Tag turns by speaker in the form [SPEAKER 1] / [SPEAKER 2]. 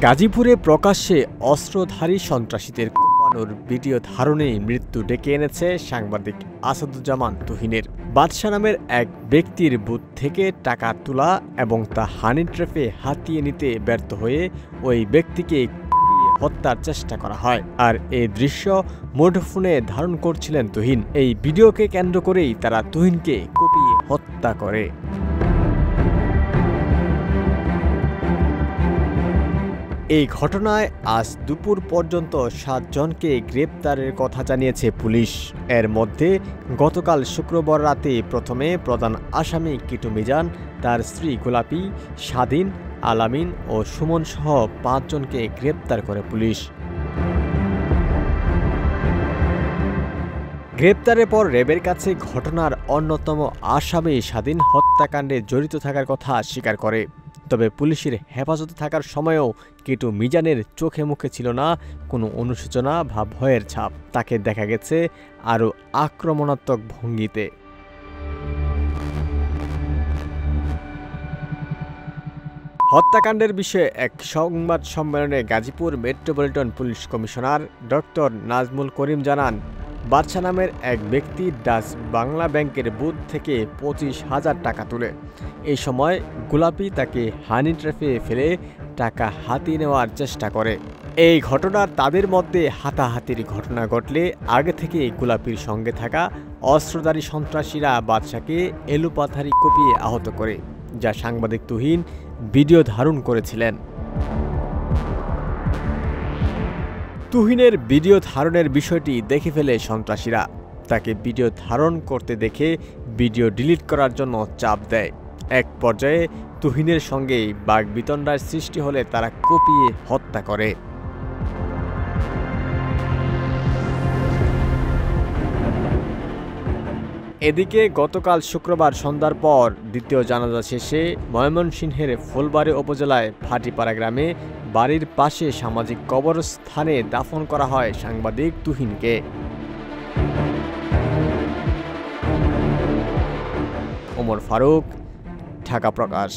[SPEAKER 1] গাজীপুরে প্রকাশ্যে অস্ত্রধারী সন্ত্রাসীদের কোপানোর ভিডিও ধারণে মৃত্যু ডেকে এনেছে সাংবাদিক আসাদুজ্জামান তুহিনের। বাদশা নামের এক ব্যক্তির বুথ থেকে টাকা তোলা এবং তা হানি ট্র্যাপে হাতিয়ে নিতে ব্যর্থ হয়ে ওই ব্যক্তিকে হত্যার চেষ্টা করা হয়। আর এই দৃশ্য মুঠোফোনে ধারণ করছিলেন তুহিন। এই ভিডিওকে কেন্দ্র করেই তারা তুহিনকে কুপিয়ে হত্যা করে। এই ঘটনায় আজ দুপুর পর্যন্ত 7 জনকে গ্রেপ্তারের কথা জানিয়েছে পুলিশ। এর মধ্যে গতকাল শুক্রবার রাতে প্রথমে প্রধান আসামি কিটু মিজান, তার স্ত্রী গোলাপী, স্বাধীন, আলামিন ও সুমন সহ 5 জনকে গ্রেপ্তার করে পুলিশ। গ্রেপ্তারের পর র্যাবের কাছে ঘটনার অন্যতম আসামি স্বাধীন হত্যাকাণ্ডে জড়িত থাকার কথা স্বীকার করে। তবে পুলিশের হেফাজতে থাকার সময়ও কিটু মিজানের চোখে মুখে ছিল না কোনো অনুশোচনা বা ভয়ের ছাপ। তাকে দেখা গেছে আরও আক্রমণাত্মক ভঙ্গিতে। হত্যাকাণ্ডের বিষয়ে এক সংবাদ সম্মেলনে Gazipur metropolitan police commissioner doctor Nazmul Karim জানান, বাদশা নামের এক ব্যক্তি ডাচ বাংলা ব্যাংকের বুথ থেকে 25,000 টাকা তোলে। এই সময় গোলাপী তাকে হানি ট্র্যাপে ফেলে টাকা হাতিয়ে নেওয়ার চেষ্টা করে। এই ঘটনার তাদের মধ্যে হাতাহাতির ঘটনা ঘটলে আগে থেকে গোলাপীর সঙ্গে থাকা অস্ত্রধারী সন্ত্রাসীরা বাদশাকে এলোপাথারি কুপিয়ে আহত করে, যা সাংবাদিক তুহিন ভিডিও ধারণ করেছিলেন। তুহিনের ভিডিও ধারণের বিষয়টি দেখে ফেলে সন্ত্রাসীরা। তাকে ভিডিও ধারণ করতে দেখে ভিডিও ডিলিট করার জন্য চাপ দেয়। এক পর্যায়ে তুহিনের সঙ্গে বাকবিতণ্ডার সৃষ্টি হলে তারা কুপিয়ে হত্যা করে। এদিকে গতকাল শুক্রবার সন্ধ্যার পর দ্বিতীয় জানাজা শেষে ময়মনসিংহের ফুলবাড়ী উপজেলায় ভাটিপাড়া গ্রামে বাড়ির পাশে সামাজিক কবরস্থানে দাফন করা হয় সাংবাদিক তুহিনকে। ওমর ফারুক, ঢাকা প্রকাশ।